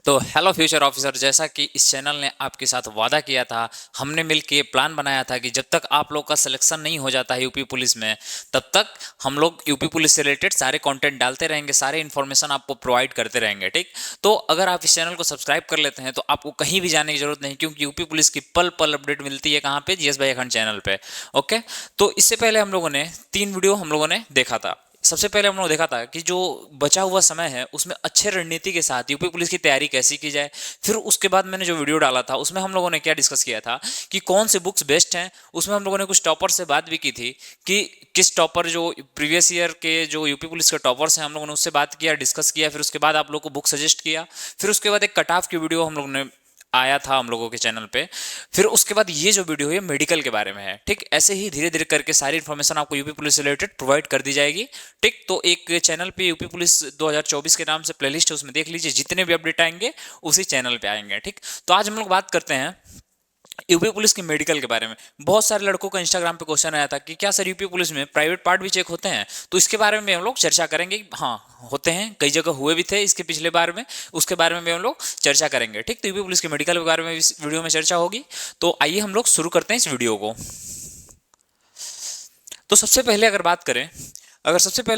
तो hello future officer, जैसा कि इस चैनल ने आपके साथ वादा किया था, हमने मिलके प्लान बनाया था कि जब तक आप लोग का सिलेक्शन नहीं हो जाता है यूपी पुलिस में, तब तक हम लोग यूपी पुलिस से रिलेटेड सारे कंटेंट डालते रहेंगे, सारे इन्फॉर्मेशन आपको प्रोवाइड करते रहेंगे। ठीक, तो अगर आप इस चैनल को सब्सक्राइब कर लेते हैं तो आपको कहीं भी जाने की जरूरत नहीं, क्योंकि यूपी पुलिस की पल पल अपडेट मिलती है कहाँ पे, जीएस भाई अखंड चैनल पे। ओके, तो इससे पहले हम लोगों ने 3 वीडियो हम लोगों ने देखा था। सबसे पहले हम लोग देखा था कि जो बचा हुआ समय है उसमें अच्छे रणनीति के साथ यूपी पुलिस की तैयारी कैसी की जाए। फिर उसके बाद मैंने जो वीडियो डाला था उसमें हम लोगों ने क्या डिस्कस किया था कि कौन से बुक्स बेस्ट हैं। उसमें हम लोगों ने कुछ टॉपर से बात भी की थी कि किस टॉपर जो प्रीवियस ईयर के जो यूपी पुलिस के टॉपर्स हैं, हम लोगों ने उससे बात किया, डिस्कस किया। फिर उसके बाद आप लोग को बुक सजेस्ट किया। फिर उसके बाद एक कट ऑफ की वीडियो हम लोगों ने आया था हम लोगों के चैनल पे। फिर उसके बाद ये जो वीडियो है मेडिकल के बारे में है। ठीक, ऐसे ही धीरे धीरे करके सारी इन्फॉर्मेशन आपको यूपी पुलिस से रिलेटेड प्रोवाइड कर दी जाएगी। ठीक, तो एक चैनल पे यूपी पुलिस 2024 के नाम से प्लेलिस्ट है, उसमें देख लीजिए, जितने भी अपडेट आएंगे उसी चैनल पे आएंगे। ठीक, तो आज हम लोग बात करते हैं यूपी पुलिस की मेडिकल के बारे में। बहुत सारे लड़कों का इंस्टाग्राम पे क्वेश्चन आया था कि क्या सर यूपी पुलिस में प्राइवेट पार्ट भी चेक होते हैं, तो इसके बारे में हम लोग चर्चा करेंगे। हाँ, होते हैं, कई जगह हुए भी थे इसके पिछले बार में, उसके बारे में भी हम लोग चर्चा करेंगे। ठीक, तो यूपी पुलिस के मेडिकल के बारे में इस वीडियो में चर्चा होगी। तो आइए हम लोग शुरू करते हैं इस वीडियो को। तो सबसे पहले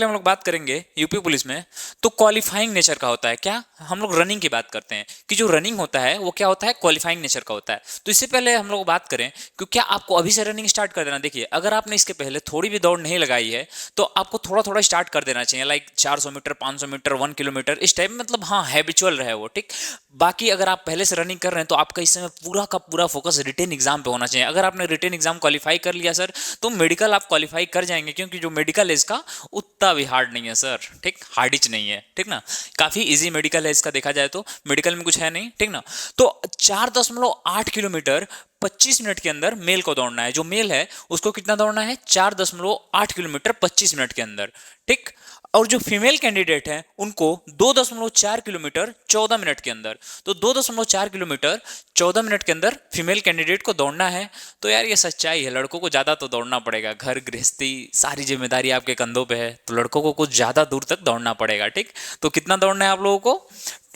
हम लोग बात करेंगे यूपी पुलिस में, तो क्वालिफाइंग नेचर का होता है क्या। हम लोग रनिंग की बात करते हैं कि जो रनिंग होता है वो क्या होता है, क्वालिफाइंग नेचर का होता है। तो इससे पहले हम लोग बात करें कि क्या आपको अभी से रनिंग स्टार्ट कर देना। देखिए, अगर आपने इसके पहले थोड़ी भी दौड़ नहीं लगाई है तो आपको थोड़ा थोड़ा स्टार्ट कर देना चाहिए, लाइक 400 मीटर, 500 मीटर, 1 किलोमीटर, इस टाइप में, मतलब हाँ, हैबिचुअल रहे वो। ठीक, बाकी अगर आप पहले से रनिंग कर रहे हैं तो आपका इस समय पूरा का पूरा फोकस रिटेन एग्जाम पे होना चाहिए। अगर आपने रिटेन एग्जाम क्वालिफाई कर लिया सर, तो मेडिकल आप क्वालिफाई कर जाएंगे, क्योंकि जो मेडिकल है इसका उतना भी हार्ड नहीं है सर। ठीक, हार्डिच नहीं है। ठीक ना, काफी इजी मेडिकल है इसका, देखा जाए तो मेडिकल में कुछ है नहीं। ठीक ना, तो 4.8 किलोमीटर 25 मिनट के अंदर मेल को दौड़ना है। जो मेल है उसको कितना दौड़ना है, 4.8 किलोमीटर 25 मिनट के अंदर। ठीक, और जो फीमेल कैंडिडेट है उनको 2.4 किलोमीटर 14 मिनट के अंदर। तो 2.4 किलोमीटर 14 मिनट के अंदर फीमेल कैंडिडेट को दौड़ना है। तो यार ये सच्चाई है, लड़कों को ज्यादा तो दौड़ना पड़ेगा, घर गृहस्थी सारी जिम्मेदारी आपके कंधों पे है, तो लड़कों को कुछ ज्यादा दूर तक दौड़ना पड़ेगा। ठीक, तो कितना दौड़ना है आप लोगों को,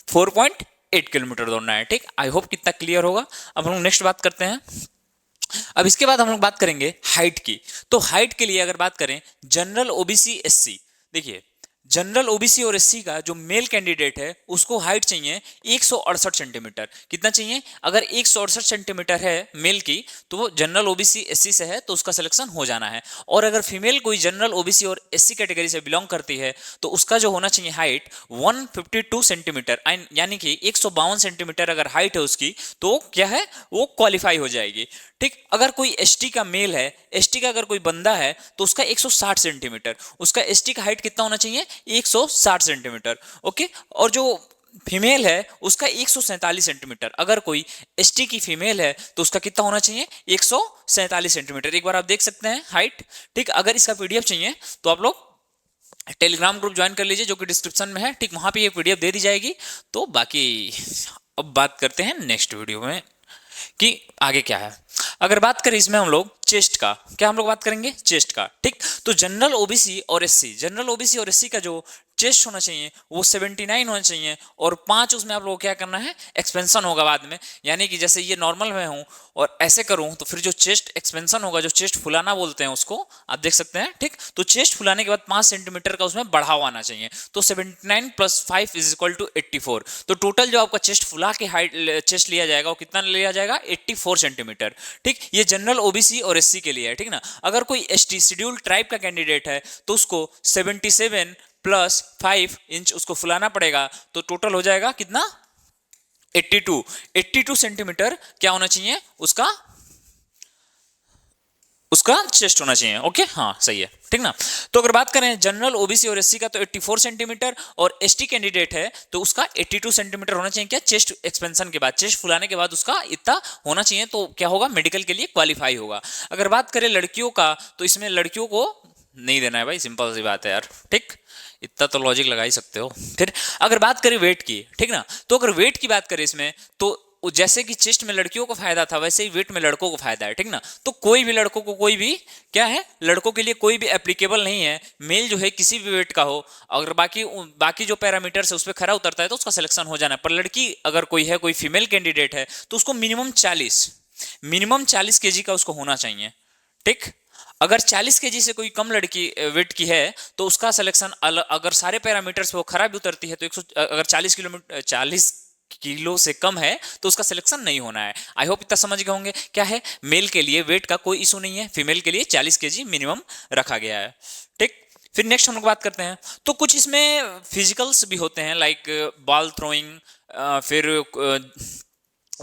4.8 किलोमीटर दौड़ना है। ठीक, आई होप कितना क्लियर होगा। अब हम लोग नेक्स्ट बात करते हैं। अब इसके बाद हम लोग बात करेंगे हाइट की। तो हाइट के लिए अगर बात करें, जनरल, ओबीसी, एससी, देखिए जनरल, ओबीसी और एससी का जो मेल कैंडिडेट है उसको हाइट चाहिए 168 सेंटीमीटर। कितना चाहिए, अगर 168 सेंटीमीटर है मेल की, तो वो जनरल, ओबीसी, एससी से है तो उसका सिलेक्शन हो जाना है। और अगर फीमेल कोई जनरल, ओबीसी और एससी कैटेगरी से बिलोंग करती है तो उसका जो होना चाहिए हाइट 152 सेंटीमीटर, यानी कि 152 सेंटीमीटर अगर हाइट है उसकी, तो क्या है, वो क्वालिफाई हो जाएगी। ठीक, अगर कोई एसटी का मेल है, एसटी का अगर कोई बंदा है तो उसका 160 सेंटीमीटर, उसका एसटी का हाइट कितना होना चाहिए, 160 सेंटीमीटर। ओके, और जो फीमेल है उसका 147 सेंटीमीटर। अगर कोई एसटी की फीमेल है तो उसका कितना होना चाहिए, 147 सेंटीमीटर। एक बार आप देख सकते हैं हाइट। ठीक, अगर इसका पीडीएफ चाहिए तो आप लोग टेलीग्राम ग्रुप ज्वाइन कर लीजिए, जो कि डिस्क्रिप्शन में है। ठीक, वहां पे ये पीडीएफ दे दी जाएगी। तो बाकी अब बात करते हैं नेक्स्ट वीडियो में कि आगे क्या है। अगर बात करें इसमें हम लोग चेस्ट का, क्या हम लोग बात करेंगे, चेस्ट का। ठीक, तो जनरल, ओबीसी और एससी, जनरल, ओबीसी और एससी का जो चेस्ट होना चाहिए वो 79 होना चाहिए, और 5 उसमें आप लोग क्या करना है, एक्सपेंशन होगा बाद में। यानी कि जैसे ये नॉर्मल में हूं और ऐसे करूं तो फिर जो चेस्ट एक्सपेंशन होगा, जो चेस्ट फुलाना बोलते हैं उसको, आप देख सकते हैं। ठीक, तो चेस्ट फुलाने के बाद 5 सेंटीमीटर का उसमें बढ़ाव आना चाहिए। तो 79 + 5 = 84। तो टोटल जो आपका चेस्ट फुला के हाइट चेस्ट लिया जाएगा वो कितना लिया जाएगा, 84 सेंटीमीटर। ठीक, ये जनरल, ओबीसी और एससी के लिए है। ठीक ना, अगर कोई एसटी शेड्यूल ट्राइब का कैंडिडेट है तो उसको 77 + 5 इंच उसको फुलाना पड़ेगा। तो टोटल हो जाएगा कितना, 82 सेंटीमीटर क्या होना चाहिए, उसका उसका चेस्ट होना चाहिए। ओके, हाँ सही है। ठीक ना, तो अगर बात करें जनरल, ओबीसी और एससी का, तो 84 सेंटीमीटर, और एसटी कैंडिडेट है तो उसका 82 सेंटीमीटर होना चाहिए। क्या, चेस्ट एक्सपेंशन के बाद, चेस्ट फुलाने के बाद उसका इतना होना चाहिए, तो क्या होगा, मेडिकल के लिए क्वालिफाई होगा। अगर बात करें लड़कियों का, तो इसमें लड़कियों को नहीं देना है भाई, सिंपल सी बात है यार। ठीक, इतना तो लॉजिक लगा ही सकते हो। फिर अगर बात करें वेट की, ठीक ना, तो अगर वेट की बात करें इसमें, तो जैसे कि चेस्ट में लड़कियों को फायदा था वैसे ही वेट में लड़कों को फायदा है, ठीक ना। तो कोई भी लड़कों को कोई भी क्या है, लड़कों के लिए कोई भी एप्लीकेबल नहीं है। मेल जो है किसी भी वेट का हो, अगर बाकी बाकी जो पैरामीटर्स है उस पर खरा उतरता है तो उसका सिलेक्शन हो जाना है। पर लड़की अगर कोई है, कोई फीमेल कैंडिडेट है, तो उसको मिनिमम 40 केजी का उसको होना चाहिए, ठीक। अगर 40 केजी से कोई कम लड़की वेट की है तो उसका सिलेक्शन अगर सारे पैरामीटर्स पे वो खराब भी उतरती है तो 100 अगर 40 किलो से कम है तो उसका सिलेक्शन नहीं होना है। आई होप इतना समझ गए होंगे। क्या है, मेल के लिए वेट का कोई इशू नहीं है, फीमेल के लिए 40 केजी मिनिमम रखा गया है, ठीक। फिर नेक्स्ट हम लोग बात करते हैं, तो कुछ इसमें फिजिकल्स भी होते हैं, लाइक बॉल थ्रोइंग, फिर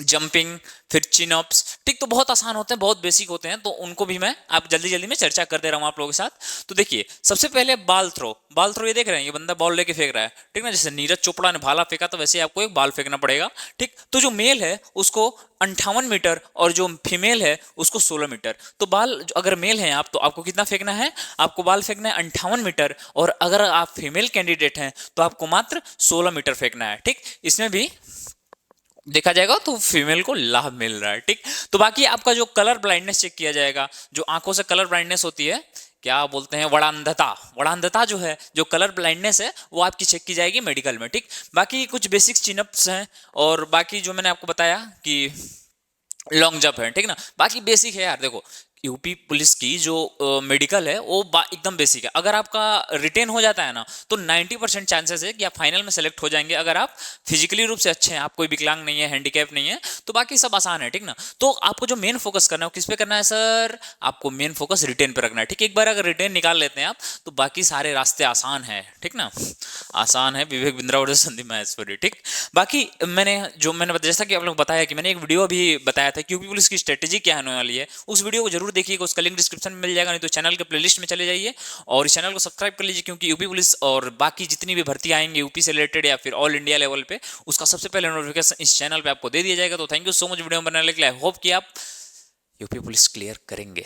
जंपिंग, फिर चिन अप्स, ठीक। तो बहुत आसान होते हैं, बहुत बेसिक होते हैं, तो उनको भी मैं आप जल्दी जल्दी में चर्चा कर दे रहा हूं आप लोगों के साथ। तो देखिए सबसे पहले बॉल थ्रो ये देख रहे हैं, ये बंदा बॉल लेके फेंक रहा है, ठीक ना। जैसे नीरज चोपड़ा ने भाला फेंका तो वैसे आपको एक बॉल फेंकना पड़ेगा, ठीक। तो जो मेल है उसको 58 मीटर और जो फीमेल है उसको 16 मीटर। तो बॉल अगर मेल है आप, तो आपको कितना फेंकना है, आपको बॉल फेंकना है 58 मीटर, और अगर आप फीमेल कैंडिडेट हैं तो आपको मात्र 16 मीटर फेंकना है, ठीक। इसमें भी देखा जाएगा तो फीमेल को लाभ मिल रहा है, ठीक। तो बाकी आपका जो कलर ब्लाइंडनेस चेक किया जाएगा, जो आंखों से कलर ब्लाइंडनेस होती है, क्या बोलते हैं, वड़ांधता जो है, जो कलर ब्लाइंडनेस है वो आपकी चेक की जाएगी मेडिकल में, ठीक। बाकी कुछ बेसिक चिनअप्स हैं, और बाकी जो मैंने आपको बताया कि लॉन्ग जंप है, ठीक ना। बाकी बेसिक है यार, देखो यूपी पुलिस की जो मेडिकल है वो एकदम बेसिक है। अगर आपका रिटेन हो जाता है ना तो 90% चांसेस है कि आप फाइनल में सेलेक्ट हो जाएंगे, अगर आप फिजिकली रूप से अच्छे हैं, आप कोई विकलांग नहीं है, हैंडीकैप नहीं है, तो बाकी सब आसान है, ठीक ना। तो आपको जो मेन फोकस करना है वो किस पे करना है सर, आपको मेन फोकस रिटेन पे रखना है, ठीक। एक बार अगर रिटेन निकाल लेते हैं आप तो बाकी सारे रास्ते आसान है, ठीक ना, आसान है। विवेक बिंद्रा और संदीप महेश्वरी, ठीक। बाकी मैंने जैसा कि आप लोग बताया कि मैंने एक वीडियो भी बताया था कि यूपी पुलिस की स्ट्रेटेजी क्या होने वाली है, उस वीडियो को जरूर देखिएगा, उसका लिंक डिस्क्रिप्शन में मिल जाएगा, नहीं तो चैनल के प्लेलिस्ट में चले जाइए और इस चैनल को सब्सक्राइब कर लीजिए, क्योंकि यूपी पुलिस और बाकी जितनी भी भर्ती आएंगे यूपी से रिलेटेड या फिर ऑल इंडिया लेवल पे, उसका सबसे पहले नोटिफिकेशन इस चैनल पे आपको दे दिया जाएगा। तो thank you so much video बनाने के लिए, आई होप कि आप यूपी पुलिस क्लियर करेंगे।